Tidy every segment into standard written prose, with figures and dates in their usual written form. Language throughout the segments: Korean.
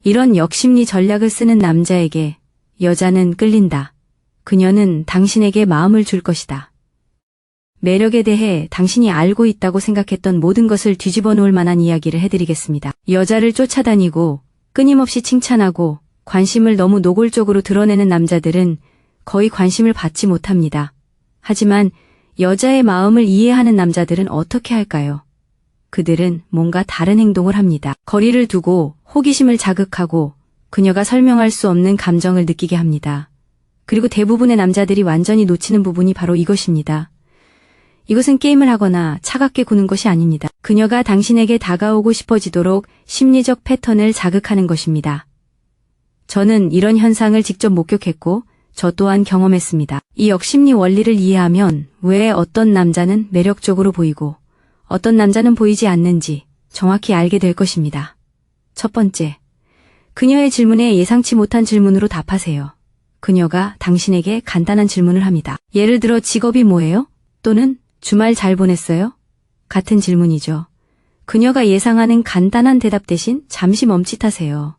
이런 역심리 전략을 쓰는 남자에게 여자는 끌린다. 그녀는 당신에게 마음을 줄 것이다. 매력에 대해 당신이 알고 있다고 생각했던 모든 것을 뒤집어 놓을 만한 이야기를 해드리겠습니다. 여자를 쫓아다니고 끊임없이 칭찬하고 관심을 너무 노골적으로 드러내는 남자들은 거의 관심을 받지 못합니다. 하지만 여자의 마음을 이해하는 남자들은 어떻게 할까요? 그들은 뭔가 다른 행동을 합니다. 거리를 두고 호기심을 자극하고 그녀가 설명할 수 없는 감정을 느끼게 합니다. 그리고 대부분의 남자들이 완전히 놓치는 부분이 바로 이것입니다. 이것은 게임을 하거나 차갑게 구는 것이 아닙니다. 그녀가 당신에게 다가오고 싶어지도록 심리적 패턴을 자극하는 것입니다. 저는 이런 현상을 직접 목격했고 저 또한 경험했습니다. 이 역심리 원리를 이해하면 왜 어떤 남자는 매력적으로 보이고 어떤 남자는 보이지 않는지 정확히 알게 될 것입니다. 첫 번째, 그녀의 질문에 예상치 못한 질문으로 답하세요. 그녀가 당신에게 간단한 질문을 합니다. 예를 들어 직업이 뭐예요? 또는 주말 잘 보냈어요? 같은 질문이죠. 그녀가 예상하는 간단한 대답 대신 잠시 멈칫하세요.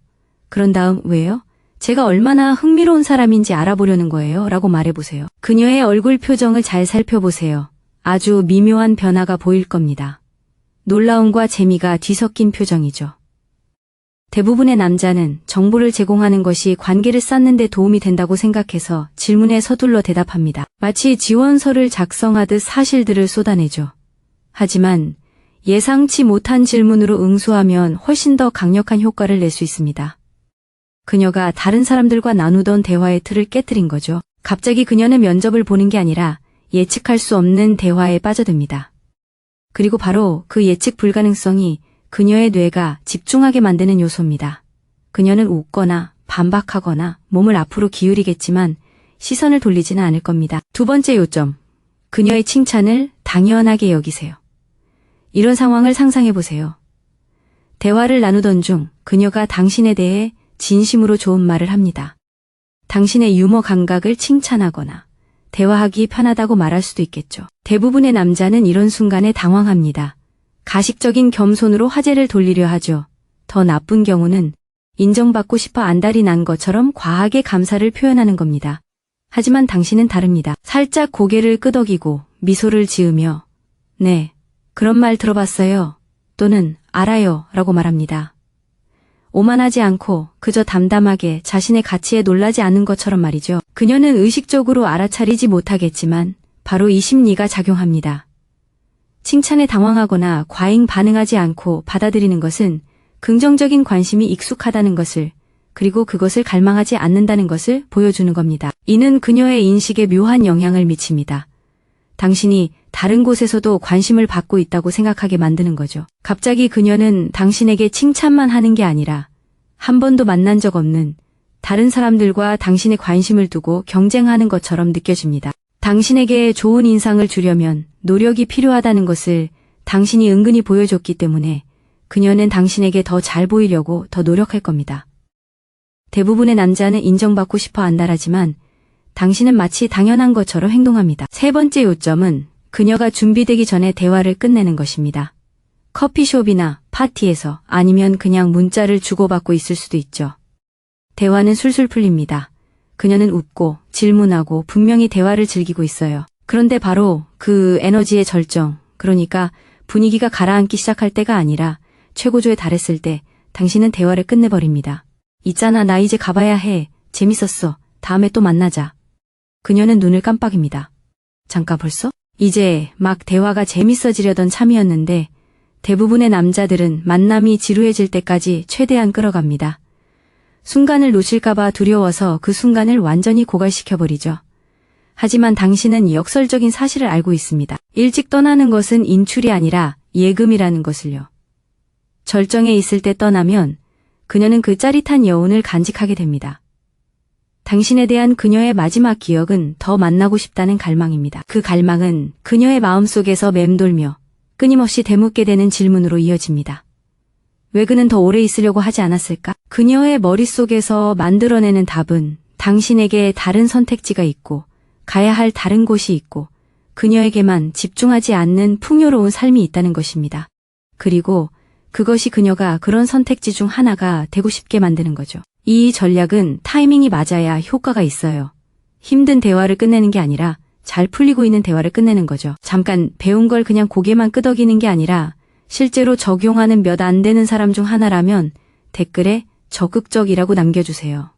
그런 다음 왜요? 제가 얼마나 흥미로운 사람인지 알아보려는 거예요 라고 말해보세요. 그녀의 얼굴 표정을 잘 살펴보세요. 아주 미묘한 변화가 보일 겁니다. 놀라움과 재미가 뒤섞인 표정이죠. 대부분의 남자는 정보를 제공하는 것이 관계를 쌓는 데 도움이 된다고 생각해서 질문에 서둘러 대답합니다. 마치 지원서를 작성하듯 사실들을 쏟아내죠. 하지만 예상치 못한 질문으로 응수하면 훨씬 더 강력한 효과를 낼 수 있습니다. 그녀가 다른 사람들과 나누던 대화의 틀을 깨뜨린 거죠. 갑자기 그녀는 면접을 보는 게 아니라 예측할 수 없는 대화에 빠져듭니다. 그리고 바로 그 예측 불가능성이 그녀의 뇌가 집중하게 만드는 요소입니다. 그녀는 웃거나 반박하거나 몸을 앞으로 기울이겠지만 시선을 돌리지는 않을 겁니다. 두 번째 요점, 그녀의 칭찬을 당연하게 여기세요. 이런 상황을 상상해보세요. 대화를 나누던 중 그녀가 당신에 대해 진심으로 좋은 말을 합니다. 당신의 유머 감각을 칭찬하거나 대화하기 편하다고 말할 수도 있겠죠. 대부분의 남자는 이런 순간에 당황합니다. 가식적인 겸손으로 화제를 돌리려 하죠. 더 나쁜 경우는 인정받고 싶어 안달이 난 것처럼 과하게 감사를 표현하는 겁니다. 하지만 당신은 다릅니다. 살짝 고개를 끄덕이고 미소를 지으며 네, 그런 말 들어봤어요. 또는 알아요 라고 말합니다. 오만하지 않고 그저 담담하게 자신의 가치에 놀라지 않는 것처럼 말이죠. 그녀는 의식적으로 알아차리지 못하겠지만 바로 이 심리가 작용합니다. 칭찬에 당황하거나 과잉 반응하지 않고 받아들이는 것은 긍정적인 관심이 익숙하다는 것을, 그리고 그것을 갈망하지 않는다는 것을 보여주는 겁니다. 이는 그녀의 인식에 묘한 영향을 미칩니다. 당신이 다른 곳에서도 관심을 받고 있다고 생각하게 만드는 거죠. 갑자기 그녀는 당신에게 칭찬만 하는 게 아니라 한 번도 만난 적 없는 다른 사람들과 당신의 관심을 두고 경쟁하는 것처럼 느껴집니다. 당신에게 좋은 인상을 주려면 노력이 필요하다는 것을 당신이 은근히 보여줬기 때문에 그녀는 당신에게 더 잘 보이려고 더 노력할 겁니다. 대부분의 남자는 인정받고 싶어 안달하지만 당신은 마치 당연한 것처럼 행동합니다. 세 번째 요점은 그녀가 준비되기 전에 대화를 끝내는 것입니다. 커피숍이나 파티에서 아니면 그냥 문자를 주고받고 있을 수도 있죠. 대화는 술술 풀립니다. 그녀는 웃고 질문하고 분명히 대화를 즐기고 있어요. 그런데 바로 그 에너지의 절정, 그러니까 분위기가 가라앉기 시작할 때가 아니라 최고조에 달했을 때 당신은 대화를 끝내버립니다. 있잖아, 나 이제 가봐야 해. 재밌었어. 다음에 또 만나자. 그녀는 눈을 깜빡입니다. 잠깐 벌써? 이제 막 대화가 재밌어지려던 참이었는데 대부분의 남자들은 만남이 지루해질 때까지 최대한 끌어갑니다. 순간을 놓칠까봐 두려워서 그 순간을 완전히 고갈시켜버리죠. 하지만 당신은 역설적인 사실을 알고 있습니다. 일찍 떠나는 것은 인출이 아니라 예금이라는 것을요. 절정에 있을 때 떠나면 그녀는 그 짜릿한 여운을 간직하게 됩니다. 당신에 대한 그녀의 마지막 기억은 더 만나고 싶다는 갈망입니다. 그 갈망은 그녀의 마음속에서 맴돌며 끊임없이 되묻게 되는 질문으로 이어집니다. 왜 그는 더 오래 있으려고 하지 않았을까? 그녀의 머릿속에서 만들어내는 답은 당신에게 다른 선택지가 있고 가야 할 다른 곳이 있고 그녀에게만 집중하지 않는 풍요로운 삶이 있다는 것입니다. 그리고 그것이 그녀가 그런 선택지 중 하나가 되고 싶게 만드는 거죠. 이 전략은 타이밍이 맞아야 효과가 있어요. 힘든 대화를 끝내는 게 아니라 잘 풀리고 있는 대화를 끝내는 거죠. 잠깐 배운 걸 그냥 고개만 끄덕이는 게 아니라 실제로 적용하는 몇 안 되는 사람 중 하나라면 댓글에 적극적이라고 남겨주세요.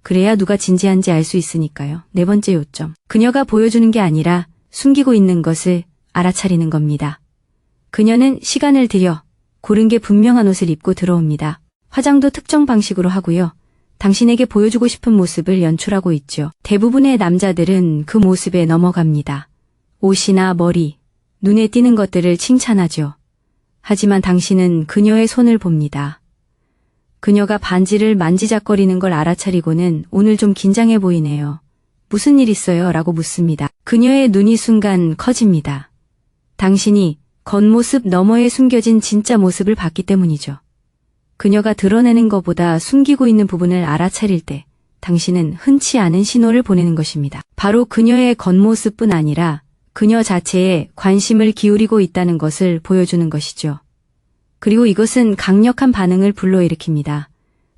그래야 누가 진지한지 알 수 있으니까요. 네 번째 요점. 그녀가 보여주는 게 아니라 숨기고 있는 것을 알아차리는 겁니다. 그녀는 시간을 들여 고른 게 분명한 옷을 입고 들어옵니다. 화장도 특정 방식으로 하고요. 당신에게 보여주고 싶은 모습을 연출하고 있죠. 대부분의 남자들은 그 모습에 넘어갑니다. 옷이나 머리, 눈에 띄는 것들을 칭찬하죠. 하지만 당신은 그녀의 손을 봅니다. 그녀가 반지를 만지작거리는 걸 알아차리고는 오늘 좀 긴장해 보이네요. 무슨 일 있어요? 라고 묻습니다. 그녀의 눈이 순간 커집니다. 당신이 겉모습 너머에 숨겨진 진짜 모습을 봤기 때문이죠. 그녀가 드러내는 것보다 숨기고 있는 부분을 알아차릴 때 당신은 흔치 않은 신호를 보내는 것입니다. 바로 그녀의 겉모습뿐 아니라 그녀 자체에 관심을 기울이고 있다는 것을 보여주는 것이죠. 그리고 이것은 강력한 반응을 불러일으킵니다.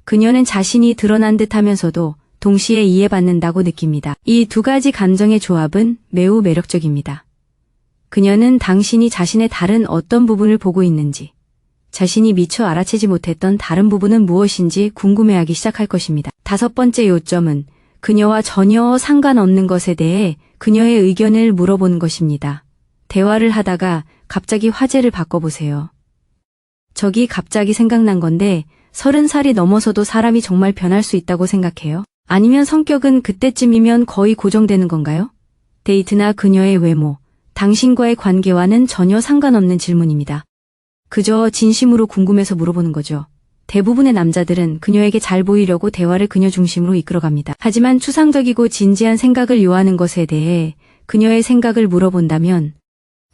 그녀는 자신이 드러난 듯 하면서도 동시에 이해받는다고 느낍니다. 이 두 가지 감정의 조합은 매우 매력적입니다. 그녀는 당신이 자신의 다른 어떤 부분을 보고 있는지, 자신이 미처 알아채지 못했던 다른 부분은 무엇인지 궁금해하기 시작할 것입니다. 다섯 번째 요점은 그녀와 전혀 상관없는 것에 대해 그녀의 의견을 물어보는 것입니다. 대화를 하다가 갑자기 화제를 바꿔보세요. 저기 갑자기 생각난 건데 30살이 넘어서도 사람이 정말 변할 수 있다고 생각해요? 아니면 성격은 그때쯤이면 거의 고정되는 건가요? 데이트나 그녀의 외모, 당신과의 관계와는 전혀 상관없는 질문입니다. 그저 진심으로 궁금해서 물어보는 거죠. 대부분의 남자들은 그녀에게 잘 보이려고 대화를 그녀 중심으로 이끌어갑니다. 하지만 추상적이고 진지한 생각을 요하는 것에 대해 그녀의 생각을 물어본다면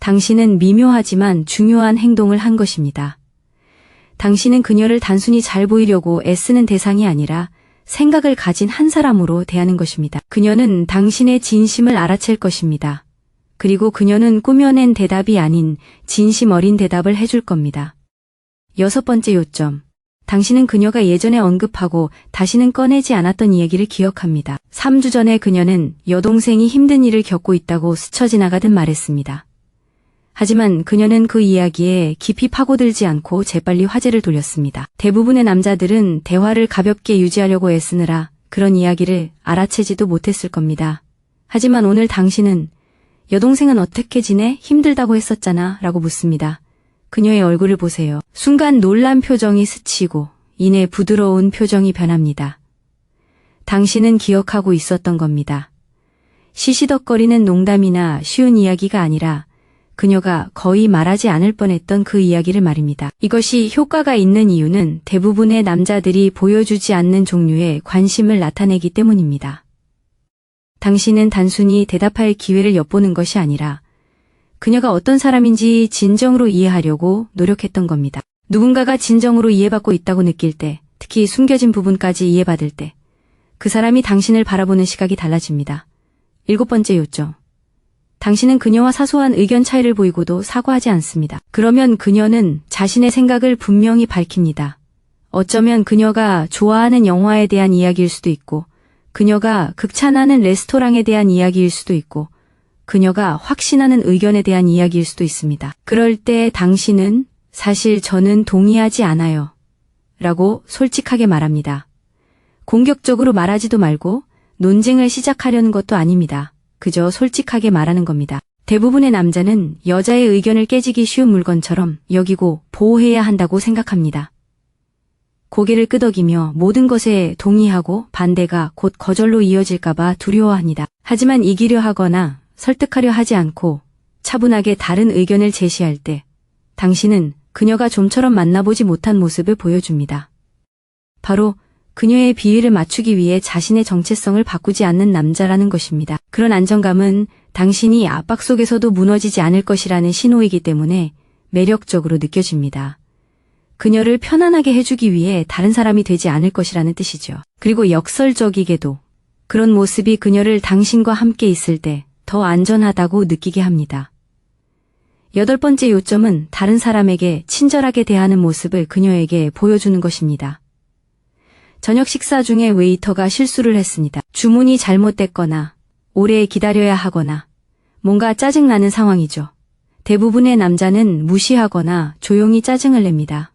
당신은 미묘하지만 중요한 행동을 한 것입니다. 당신은 그녀를 단순히 잘 보이려고 애쓰는 대상이 아니라 생각을 가진 한 사람으로 대하는 것입니다. 그녀는 당신의 진심을 알아챌 것입니다. 그리고 그녀는 꾸며낸 대답이 아닌 진심 어린 대답을 해줄 겁니다. 여섯 번째 요점. 당신은 그녀가 예전에 언급하고 다시는 꺼내지 않았던 이야기를 기억합니다. 3주 전에 그녀는 여동생이 힘든 일을 겪고 있다고 스쳐 지나가듯 말했습니다. 하지만 그녀는 그 이야기에 깊이 파고들지 않고 재빨리 화제를 돌렸습니다. 대부분의 남자들은 대화를 가볍게 유지하려고 애쓰느라 그런 이야기를 알아채지도 못했을 겁니다. 하지만 오늘 당신은 여동생은 어떻게 지내? 힘들다고 했었잖아 라고 묻습니다. 그녀의 얼굴을 보세요. 순간 놀란 표정이 스치고 이내 부드러운 표정이 변합니다. 당신은 기억하고 있었던 겁니다. 시시덕거리는 농담이나 쉬운 이야기가 아니라 그녀가 거의 말하지 않을 뻔했던 그 이야기를 말입니다. 이것이 효과가 있는 이유는 대부분의 남자들이 보여주지 않는 종류의 관심을 나타내기 때문입니다. 당신은 단순히 대답할 기회를 엿보는 것이 아니라 그녀가 어떤 사람인지 진정으로 이해하려고 노력했던 겁니다. 누군가가 진정으로 이해받고 있다고 느낄 때, 특히 숨겨진 부분까지 이해받을 때, 그 사람이 당신을 바라보는 시각이 달라집니다. 일곱 번째 요점. 당신은 그녀와 사소한 의견 차이를 보이고도 사과하지 않습니다. 그러면 그녀는 자신의 생각을 분명히 밝힙니다. 어쩌면 그녀가 좋아하는 영화에 대한 이야기일 수도 있고, 그녀가 극찬하는 레스토랑에 대한 이야기일 수도 있고, 그녀가 확신하는 의견에 대한 이야기일 수도 있습니다. 그럴 때 당신은 사실 저는 동의하지 않아요. 라고 솔직하게 말합니다. 공격적으로 말하지도 말고 논쟁을 시작하려는 것도 아닙니다. 그저 솔직하게 말하는 겁니다. 대부분의 남자는 여자의 의견을 깨지기 쉬운 물건처럼 여기고 보호해야 한다고 생각합니다. 고개를 끄덕이며 모든 것에 동의하고 반대가 곧 거절로 이어질까봐 두려워합니다. 하지만 이기려 하거나 설득하려 하지 않고 차분하게 다른 의견을 제시할 때 당신은 그녀가 좀처럼 만나보지 못한 모습을 보여줍니다. 바로 그녀의 비위를 맞추기 위해 자신의 정체성을 바꾸지 않는 남자라는 것입니다. 그런 안정감은 당신이 압박 속에서도 무너지지 않을 것이라는 신호이기 때문에 매력적으로 느껴집니다. 그녀를 편안하게 해주기 위해 다른 사람이 되지 않을 것이라는 뜻이죠. 그리고 역설적이게도 그런 모습이 그녀를 당신과 함께 있을 때 더 안전하다고 느끼게 합니다. 8번째 요점은 다른 사람에게 친절하게 대하는 모습을 그녀에게 보여주는 것입니다. 저녁 식사 중에 웨이터가 실수를 했습니다. 주문이 잘못됐거나 오래 기다려야 하거나 뭔가 짜증나는 상황이죠. 대부분의 남자는 무시하거나 조용히 짜증을 냅니다.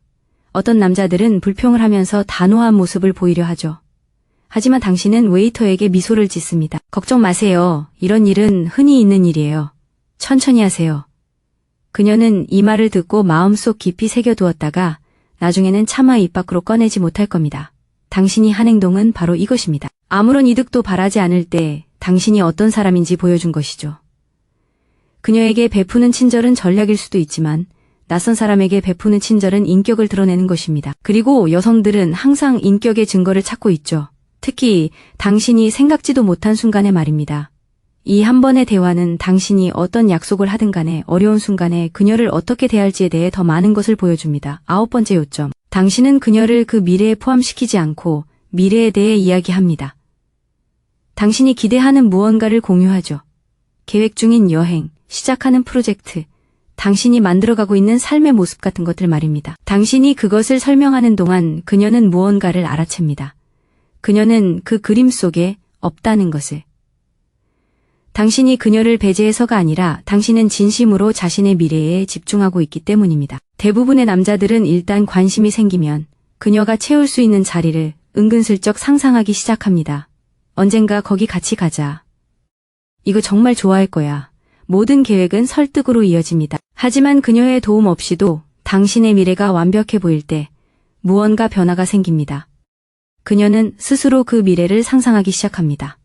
어떤 남자들은 불평을 하면서 단호한 모습을 보이려 하죠. 하지만 당신은 웨이터에게 미소를 짓습니다. 걱정 마세요. 이런 일은 흔히 있는 일이에요. 천천히 하세요. 그녀는 이 말을 듣고 마음속 깊이 새겨두었다가 나중에는 차마 입 밖으로 꺼내지 못할 겁니다. 당신이 한 행동은 바로 이것입니다. 아무런 이득도 바라지 않을 때 당신이 어떤 사람인지 보여준 것이죠. 그녀에게 베푸는 친절은 전략일 수도 있지만 낯선 사람에게 베푸는 친절은 인격을 드러내는 것입니다. 그리고 여성들은 항상 인격의 증거를 찾고 있죠. 특히 당신이 생각지도 못한 순간에 말입니다. 이 한 번의 대화는 당신이 어떤 약속을 하든 간에 어려운 순간에 그녀를 어떻게 대할지에 대해 더 많은 것을 보여줍니다. 9번째 요점. 당신은 그녀를 그 미래에 포함시키지 않고 미래에 대해 이야기합니다. 당신이 기대하는 무언가를 공유하죠. 계획 중인 여행, 시작하는 프로젝트, 당신이 만들어가고 있는 삶의 모습 같은 것들 말입니다. 당신이 그것을 설명하는 동안 그녀는 무언가를 알아챕니다. 그녀는 그 그림 속에 없다는 것을. 당신이 그녀를 배제해서가 아니라 당신은 진심으로 자신의 미래에 집중하고 있기 때문입니다. 대부분의 남자들은 일단 관심이 생기면 그녀가 채울 수 있는 자리를 은근슬쩍 상상하기 시작합니다. 언젠가 거기 같이 가자. 이거 정말 좋아할 거야. 모든 계획은 설득으로 이어집니다. 하지만 그녀의 도움 없이도 당신의 미래가 완벽해 보일 때 무언가 변화가 생깁니다. 그녀는 스스로 그 미래를 상상하기 시작합니다.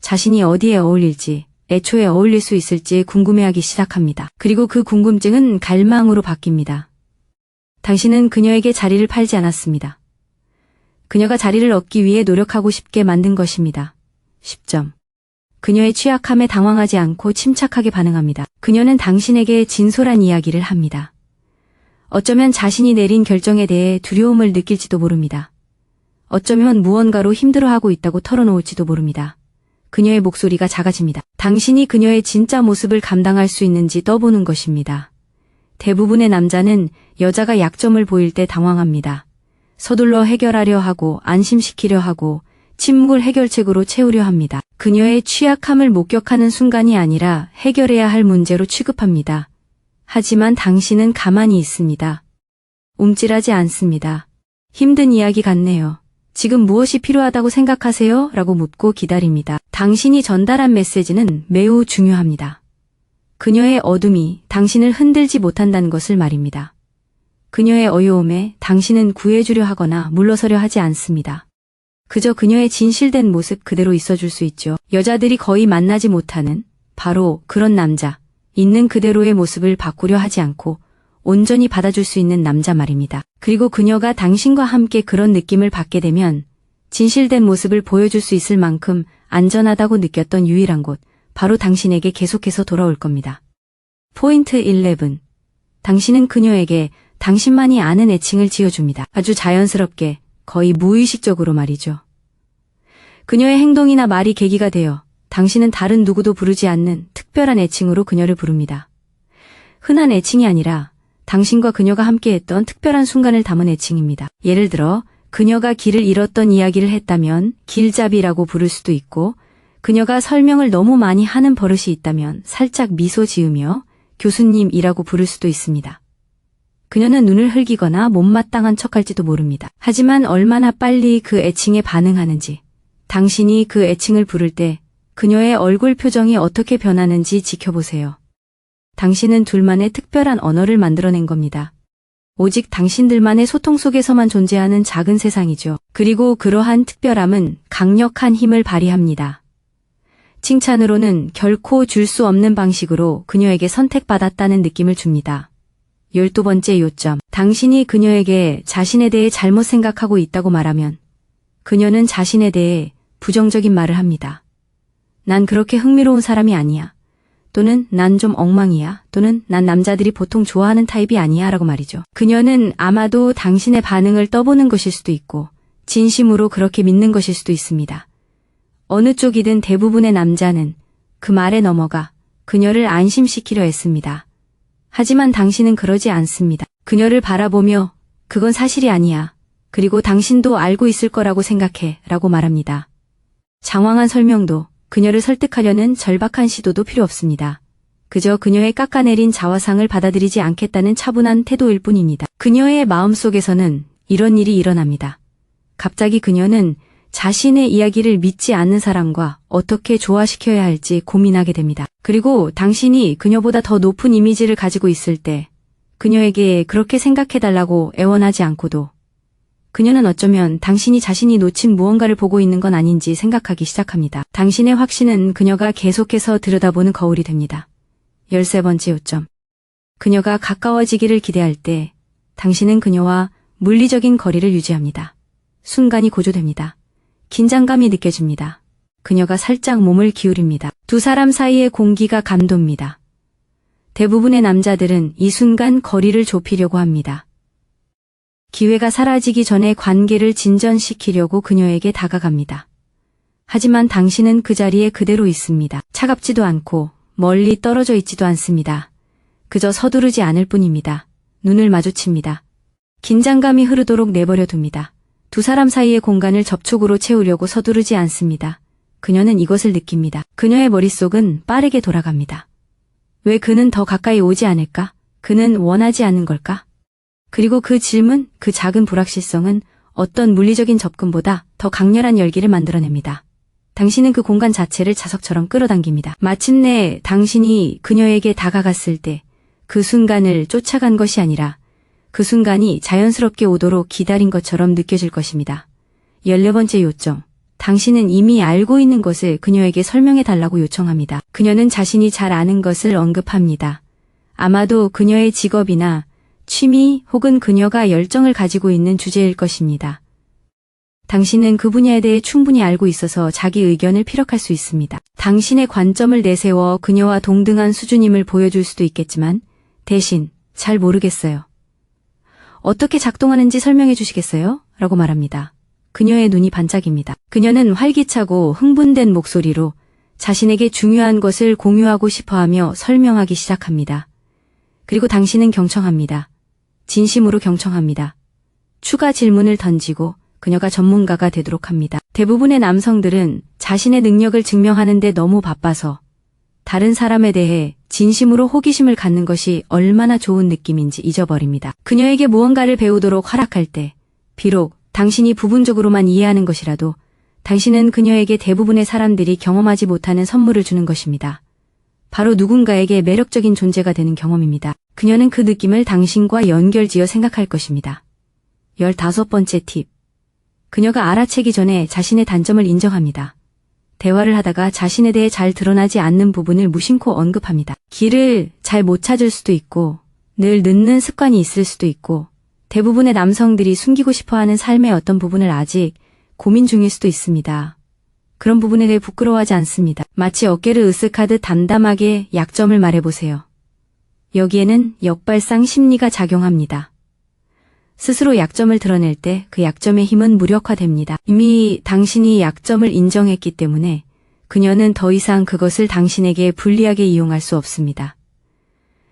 자신이 어디에 어울릴지, 애초에 어울릴 수 있을지 궁금해하기 시작합니다. 그리고 그 궁금증은 갈망으로 바뀝니다. 당신은 그녀에게 자리를 팔지 않았습니다. 그녀가 자리를 얻기 위해 노력하고 싶게 만든 것입니다. 10점. 그녀의 취약함에 당황하지 않고 침착하게 반응합니다. 그녀는 당신에게 진솔한 이야기를 합니다. 어쩌면 자신이 내린 결정에 대해 두려움을 느낄지도 모릅니다. 어쩌면 무언가로 힘들어하고 있다고 털어놓을지도 모릅니다. 그녀의 목소리가 작아집니다. 당신이 그녀의 진짜 모습을 감당할 수 있는지 떠보는 것입니다. 대부분의 남자는 여자가 약점을 보일 때 당황합니다. 서둘러 해결하려 하고 안심시키려 하고 침묵을 해결책으로 채우려 합니다. 그녀의 취약함을 목격하는 순간이 아니라 해결해야 할 문제로 취급합니다. 하지만 당신은 가만히 있습니다. 움찔하지 않습니다. 힘든 이야기 같네요. 지금 무엇이 필요하다고 생각하세요? 라고 묻고 기다립니다. 당신이 전달한 메시지는 매우 중요합니다. 그녀의 어둠이 당신을 흔들지 못한다는 것을 말입니다. 그녀의 어려움에 당신은 구해주려 하거나 물러서려 하지 않습니다. 그저 그녀의 진실된 모습 그대로 있어줄 수 있죠. 여자들이 거의 만나지 못하는 바로 그런 남자, 있는 그대로의 모습을 바꾸려 하지 않고 온전히 받아줄 수 있는 남자 말입니다. 그리고 그녀가 당신과 함께 그런 느낌을 받게 되면 진실된 모습을 보여줄 수 있을 만큼 안전하다고 느꼈던 유일한 곳, 바로 당신에게 계속해서 돌아올 겁니다. 포인트 11. 당신은 그녀에게 당신만이 아는 애칭을 지어줍니다. 아주 자연스럽게, 거의 무의식적으로 말이죠. 그녀의 행동이나 말이 계기가 되어 당신은 다른 누구도 부르지 않는 특별한 애칭으로 그녀를 부릅니다. 흔한 애칭이 아니라 당신과 그녀가 함께했던 특별한 순간을 담은 애칭입니다. 예를 들어 그녀가 길을 잃었던 이야기를 했다면 길잡이라고 부를 수도 있고, 그녀가 설명을 너무 많이 하는 버릇이 있다면 살짝 미소 지으며 교수님이라고 부를 수도 있습니다. 그녀는 눈을 흘기거나 못마땅한 척할지도 모릅니다. 하지만 얼마나 빨리 그 애칭에 반응하는지, 당신이 그 애칭을 부를 때 그녀의 얼굴 표정이 어떻게 변하는지 지켜보세요. 당신은 둘만의 특별한 언어를 만들어낸 겁니다. 오직 당신들만의 소통 속에서만 존재하는 작은 세상이죠. 그리고 그러한 특별함은 강력한 힘을 발휘합니다. 칭찬으로는 결코 줄 수 없는 방식으로 그녀에게 선택받았다는 느낌을 줍니다. 12번째 요점. 당신이 그녀에게 자신에 대해 잘못 생각하고 있다고 말하면 그녀는 자신에 대해 부정적인 말을 합니다. 난 그렇게 흥미로운 사람이 아니야. 또는 난 좀 엉망이야. 또는 난 남자들이 보통 좋아하는 타입이 아니야. 라고 말이죠. 그녀는 아마도 당신의 반응을 떠보는 것일 수도 있고 진심으로 그렇게 믿는 것일 수도 있습니다. 어느 쪽이든 대부분의 남자는 그 말에 넘어가 그녀를 안심시키려 했습니다. 하지만 당신은 그러지 않습니다. 그녀를 바라보며 그건 사실이 아니야. 그리고 당신도 알고 있을 거라고 생각해 라고 말합니다. 장황한 설명도 그녀를 설득하려는 절박한 시도도 필요 없습니다. 그저 그녀의 깎아내린 자화상을 받아들이지 않겠다는 차분한 태도일 뿐입니다. 그녀의 마음속에서는 이런 일이 일어납니다. 갑자기 그녀는 자신의 이야기를 믿지 않는 사람과 어떻게 조화시켜야 할지 고민하게 됩니다. 그리고 당신이 그녀보다 더 높은 이미지를 가지고 있을 때 그녀에게 그렇게 생각해달라고 애원하지 않고도 그녀는 어쩌면 당신이 자신이 놓친 무언가를 보고 있는 건 아닌지 생각하기 시작합니다. 당신의 확신은 그녀가 계속해서 들여다보는 거울이 됩니다. 13번째 요점. 그녀가 가까워지기를 기대할 때 당신은 그녀와 물리적인 거리를 유지합니다. 순간이 고조됩니다. 긴장감이 느껴집니다. 그녀가 살짝 몸을 기울입니다. 두 사람 사이의 공기가 감돕니다. 대부분의 남자들은 이 순간 거리를 좁히려고 합니다. 기회가 사라지기 전에 관계를 진전시키려고 그녀에게 다가갑니다. 하지만 당신은 그 자리에 그대로 있습니다. 차갑지도 않고 멀리 떨어져 있지도 않습니다. 그저 서두르지 않을 뿐입니다. 눈을 마주칩니다. 긴장감이 흐르도록 내버려 둡니다. 두 사람 사이의 공간을 접촉으로 채우려고 서두르지 않습니다. 그녀는 이것을 느낍니다. 그녀의 머릿속은 빠르게 돌아갑니다. 왜 그는 더 가까이 오지 않을까? 그는 원하지 않는 걸까? 그리고 그 질문, 그 작은 불확실성은 어떤 물리적인 접근보다 더 강렬한 열기를 만들어냅니다. 당신은 그 공간 자체를 자석처럼 끌어당깁니다. 마침내 당신이 그녀에게 다가갔을 때 그 순간을 쫓아간 것이 아니라 그 순간이 자연스럽게 오도록 기다린 것처럼 느껴질 것입니다. 14번째 요점. 당신은 이미 알고 있는 것을 그녀에게 설명해 달라고 요청합니다. 그녀는 자신이 잘 아는 것을 언급합니다. 아마도 그녀의 직업이나 취미 혹은 그녀가 열정을 가지고 있는 주제일 것입니다. 당신은 그 분야에 대해 충분히 알고 있어서 자기 의견을 피력할 수 있습니다. 당신의 관점을 내세워 그녀와 동등한 수준임을 보여줄 수도 있겠지만 대신 잘 모르겠어요. 어떻게 작동하는지 설명해 주시겠어요? 라고 말합니다. 그녀의 눈이 반짝입니다. 그녀는 활기차고 흥분된 목소리로 자신에게 중요한 것을 공유하고 싶어하며 설명하기 시작합니다. 그리고 당신은 경청합니다. 진심으로 경청합니다. 추가 질문을 던지고 그녀가 전문가가 되도록 합니다. 대부분의 남성들은 자신의 능력을 증명하는 데 너무 바빠서 다른 사람에 대해 진심으로 호기심을 갖는 것이 얼마나 좋은 느낌인지 잊어버립니다. 그녀에게 무언가를 배우도록 허락할 때 비록 당신이 부분적으로만 이해하는 것이라도 당신은 그녀에게 대부분의 사람들이 경험하지 못하는 선물을 주는 것입니다. 바로 누군가에게 매력적인 존재가 되는 경험입니다. 그녀는 그 느낌을 당신과 연결지어 생각할 것입니다. 15번째 팁. 그녀가 알아채기 전에 자신의 단점을 인정합니다. 대화를 하다가 자신에 대해 잘 드러나지 않는 부분을 무심코 언급합니다. 길을 잘 못 찾을 수도 있고 늘 늦는 습관이 있을 수도 있고 대부분의 남성들이 숨기고 싶어하는 삶의 어떤 부분을 아직 고민 중일 수도 있습니다. 그런 부분에 대해 부끄러워하지 않습니다. 마치 어깨를 으쓱하듯 담담하게 약점을 말해보세요. 여기에는 역발상 심리가 작용합니다. 스스로 약점을 드러낼 때 그 약점의 힘은 무력화됩니다. 이미 당신이 약점을 인정했기 때문에 그녀는 더 이상 그것을 당신에게 불리하게 이용할 수 없습니다.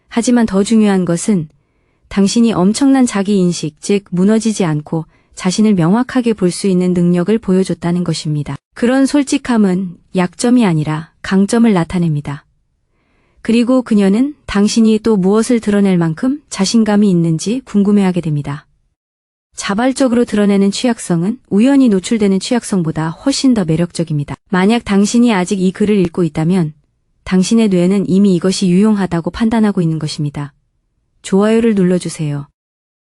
하지만 더 중요한 것은 당신이 엄청난 자기인식, 즉 무너지지 않고 자신을 명확하게 볼 수 있는 능력을 보여줬다는 것입니다. 그런 솔직함은 약점이 아니라 강점을 나타냅니다. 그리고 그녀는 당신이 또 무엇을 드러낼 만큼 자신감이 있는지 궁금해하게 됩니다. 자발적으로 드러내는 취약성은 우연히 노출되는 취약성보다 훨씬 더 매력적입니다. 만약 당신이 아직 이 글을 읽고 있다면 당신의 뇌는 이미 이것이 유용하다고 판단하고 있는 것입니다. 좋아요를 눌러주세요.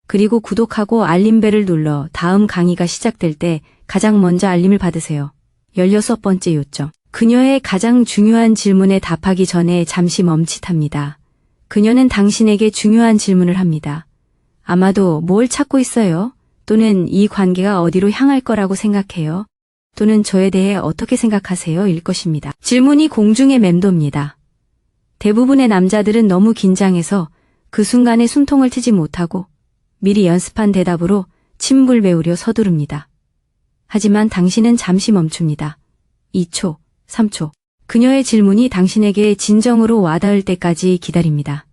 그리고 구독하고 알림벨을 눌러 다음 강의가 시작될 때 가장 먼저 알림을 받으세요. 16번째 요점. 그녀의 가장 중요한 질문에 답하기 전에 잠시 멈칫합니다. 그녀는 당신에게 중요한 질문을 합니다. 아마도 뭘 찾고 있어요? 또는 이 관계가 어디로 향할 거라고 생각해요? 또는 저에 대해 어떻게 생각하세요? 일 것입니다. 질문이 공중에 맴돕니다. 대부분의 남자들은 너무 긴장해서 그 순간에 숨통을 트지 못하고 미리 연습한 대답으로 침을 배우려 서두릅니다. 하지만 당신은 잠시 멈춥니다. 2초, 3초. 그녀의 질문이 당신에게 진정으로 와닿을 때까지 기다립니다.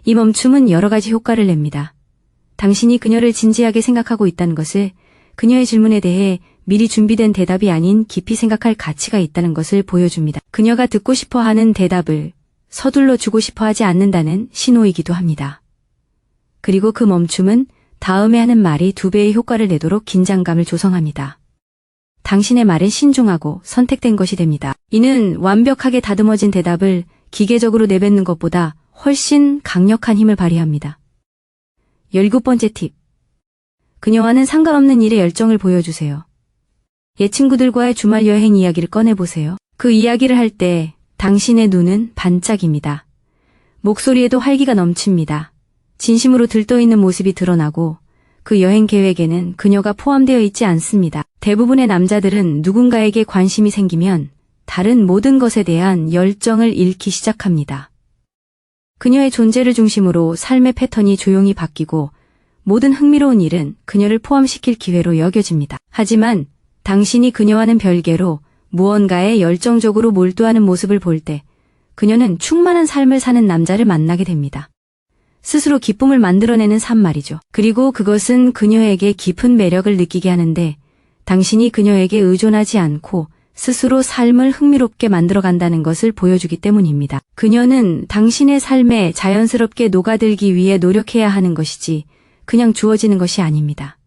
이 멈춤은 여러 가지 효과를 냅니다. 당신이 그녀를 진지하게 생각하고 있다는 것을, 그녀의 질문에 대해 미리 준비된 대답이 아닌 깊이 생각할 가치가 있다는 것을 보여줍니다. 그녀가 듣고 싶어 하는 대답을 서둘러 주고 싶어 하지 않는다는 신호이기도 합니다. 그리고 그 멈춤은 다음에 하는 말이 2배의 효과를 내도록 긴장감을 조성합니다. 당신의 말은 신중하고 선택된 것이 됩니다. 이는 완벽하게 다듬어진 대답을 기계적으로 내뱉는 것보다 훨씬 강력한 힘을 발휘합니다. 17번째 팁. 그녀와는 상관없는 일에 열정을 보여주세요. 옛 친구들과의 주말 여행 이야기를 꺼내보세요. 그 이야기를 할 때 당신의 눈은 반짝입니다. 목소리에도 활기가 넘칩니다. 진심으로 들떠있는 모습이 드러나고 그 여행 계획에는 그녀가 포함되어 있지 않습니다. 대부분의 남자들은 누군가에게 관심이 생기면 다른 모든 것에 대한 열정을 잃기 시작합니다. 그녀의 존재를 중심으로 삶의 패턴이 조용히 바뀌고 모든 흥미로운 일은 그녀를 포함시킬 기회로 여겨집니다. 하지만 당신이 그녀와는 별개로 무언가에 열정적으로 몰두하는 모습을 볼 때 그녀는 충만한 삶을 사는 남자를 만나게 됩니다. 스스로 기쁨을 만들어내는 삶 말이죠. 그리고 그것은 그녀에게 깊은 매력을 느끼게 하는데 당신이 그녀에게 의존하지 않고 스스로 삶을 흥미롭게 만들어간다는 것을 보여주기 때문입니다. 그녀는 당신의 삶에 자연스럽게 녹아들기 위해 노력해야 하는 것이지 그냥 주어지는 것이 아닙니다.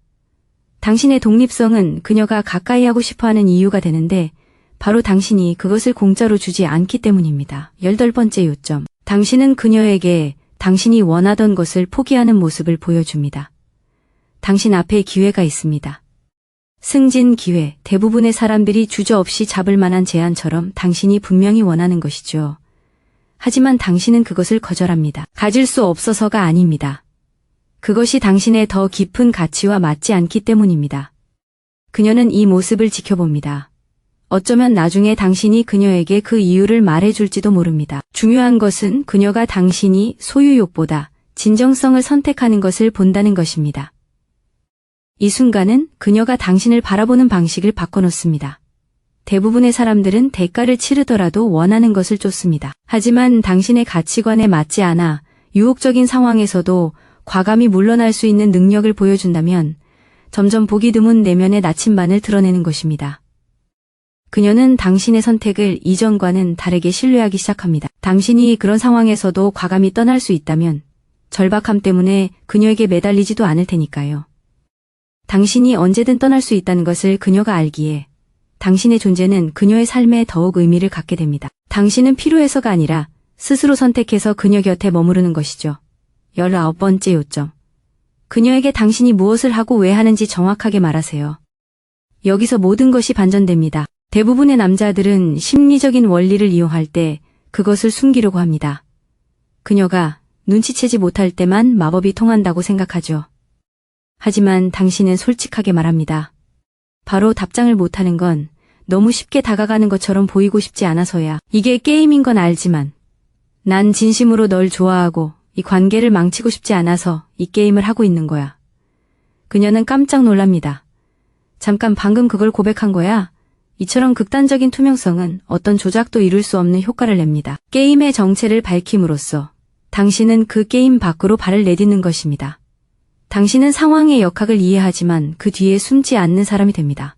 당신의 독립성은 그녀가 가까이 하고 싶어하는 이유가 되는데 바로 당신이 그것을 공짜로 주지 않기 때문입니다. 18번째 요점. 당신은 그녀에게 당신이 원하던 것을 포기하는 모습을 보여줍니다. 당신 앞에 기회가 있습니다. 승진 기회, 대부분의 사람들이 주저없이 잡을 만한 제안처럼 당신이 분명히 원하는 것이죠. 하지만 당신은 그것을 거절합니다. 가질 수 없어서가 아닙니다. 그것이 당신의 더 깊은 가치와 맞지 않기 때문입니다. 그녀는 이 모습을 지켜봅니다. 어쩌면 나중에 당신이 그녀에게 그 이유를 말해줄지도 모릅니다. 중요한 것은 그녀가 당신이 소유욕보다 진정성을 선택하는 것을 본다는 것입니다. 이 순간은 그녀가 당신을 바라보는 방식을 바꿔놓습니다. 대부분의 사람들은 대가를 치르더라도 원하는 것을 쫓습니다. 하지만 당신의 가치관에 맞지 않아 유혹적인 상황에서도 과감히 물러날 수 있는 능력을 보여준다면 점점 보기 드문 내면의 나침반을 드러내는 것입니다. 그녀는 당신의 선택을 이전과는 다르게 신뢰하기 시작합니다. 당신이 그런 상황에서도 과감히 떠날 수 있다면 절박함 때문에 그녀에게 매달리지도 않을 테니까요. 당신이 언제든 떠날 수 있다는 것을 그녀가 알기에 당신의 존재는 그녀의 삶에 더욱 의미를 갖게 됩니다. 당신은 필요해서가 아니라 스스로 선택해서 그녀 곁에 머무르는 것이죠. 19번째 요점. 그녀에게 당신이 무엇을 하고 왜 하는지 정확하게 말하세요. 여기서 모든 것이 반전됩니다. 대부분의 남자들은 심리적인 원리를 이용할 때 그것을 숨기려고 합니다. 그녀가 눈치채지 못할 때만 마법이 통한다고 생각하죠. 하지만 당신은 솔직하게 말합니다. 바로 답장을 못하는 건 너무 쉽게 다가가는 것처럼 보이고 싶지 않아서야. 이게 게임인 건 알지만 난 진심으로 널 좋아하고 이 관계를 망치고 싶지 않아서 이 게임을 하고 있는 거야. 그녀는 깜짝 놀랍니다. 잠깐 방금 그걸 고백한 거야? 이처럼 극단적인 투명성은 어떤 조작도 이룰 수 없는 효과를 냅니다. 게임의 정체를 밝힘으로써 당신은 그 게임 밖으로 발을 내딛는 것입니다. 당신은 상황의 역학을 이해하지만 그 뒤에 숨지 않는 사람이 됩니다.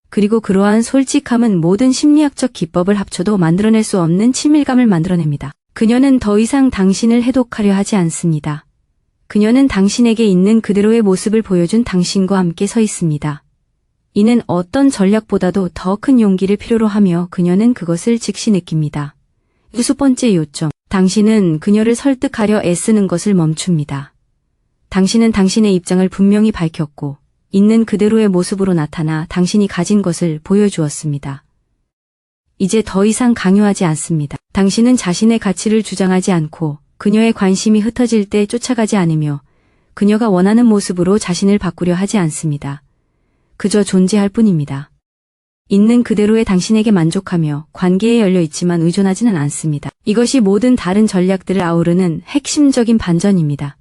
그리고 그러한 솔직함은 모든 심리학적 기법을 합쳐도 만들어낼 수 없는 친밀감을 만들어냅니다. 그녀는 더 이상 당신을 해독하려 하지 않습니다. 그녀는 당신에게 있는 그대로의 모습을 보여준 당신과 함께 서 있습니다. 이는 어떤 전략보다도 더 큰 용기를 필요로 하며 그녀는 그것을 즉시 느낍니다. 6번째 요점. 당신은 그녀를 설득하려 애쓰는 것을 멈춥니다. 당신은 당신의 입장을 분명히 밝혔고 있는 그대로의 모습으로 나타나 당신이 가진 것을 보여주었습니다. 이제 더 이상 강요하지 않습니다. 당신은 자신의 가치를 주장하지 않고 그녀의 관심이 흩어질 때 쫓아가지 않으며 그녀가 원하는 모습으로 자신을 바꾸려 하지 않습니다. 그저 존재할 뿐입니다. 있는 그대로의 당신에게 만족하며 관계에 열려 있지만 의존하지는 않습니다. 이것이 모든 다른 전략들을 아우르는 핵심적인 반전입니다.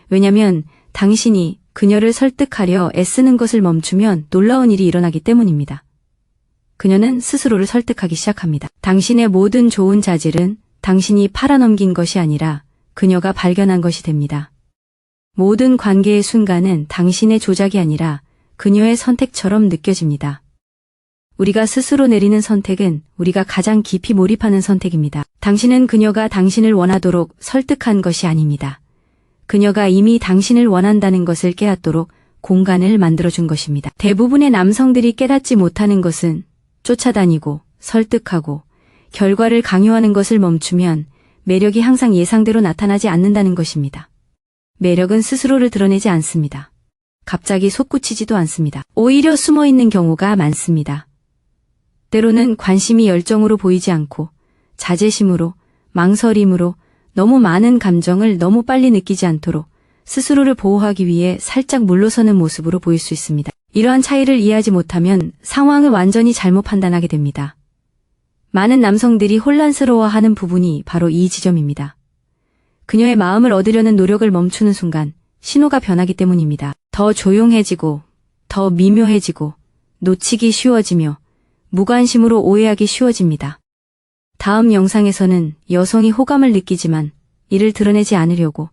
왜냐하면 당신이 그녀를 설득하려 애쓰는 것을 멈추면 놀라운 일이 일어나기 때문입니다. 그녀는 스스로를 설득하기 시작합니다. 당신의 모든 좋은 자질은 당신이 팔아넘긴 것이 아니라 그녀가 발견한 것이 됩니다. 모든 관계의 순간은 당신의 조작이 아니라 그녀의 선택처럼 느껴집니다. 우리가 스스로 내리는 선택은 우리가 가장 깊이 몰입하는 선택입니다. 당신은 그녀가 당신을 원하도록 설득한 것이 아닙니다. 그녀가 이미 당신을 원한다는 것을 깨닫도록 공간을 만들어준 것입니다. 대부분의 남성들이 깨닫지 못하는 것은 쫓아다니고 설득하고 결과를 강요하는 것을 멈추면 매력이 항상 예상대로 나타나지 않는다는 것입니다. 매력은 스스로를 드러내지 않습니다. 갑자기 솟구치지도 않습니다. 오히려 숨어있는 경우가 많습니다. 때로는 관심이 열정으로 보이지 않고 자제심으로, 망설임으로 너무 많은 감정을 너무 빨리 느끼지 않도록 스스로를 보호하기 위해 살짝 물러서는 모습으로 보일 수 있습니다. 이러한 차이를 이해하지 못하면 상황을 완전히 잘못 판단하게 됩니다. 많은 남성들이 혼란스러워하는 부분이 바로 이 지점입니다. 그녀의 마음을 얻으려는 노력을 멈추는 순간 신호가 변하기 때문입니다. 더 조용해지고, 더 미묘해지고, 놓치기 쉬워지며 무관심으로 오해하기 쉬워집니다. 다음 영상에서는 여성이 호감을 느끼지만 이를 드러내지 않으려고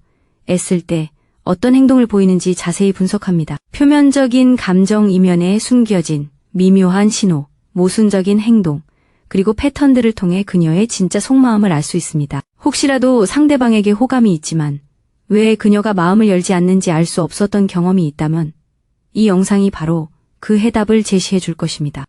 애쓸 때 어떤 행동을 보이는지 자세히 분석합니다. 표면적인 감정 이면에 숨겨진 미묘한 신호, 모순적인 행동, 그리고 패턴들을 통해 그녀의 진짜 속마음을 알 수 있습니다. 혹시라도 상대방에게 호감이 있지만 왜 그녀가 마음을 열지 않는지 알 수 없었던 경험이 있다면 이 영상이 바로 그 해답을 제시해 줄 것입니다.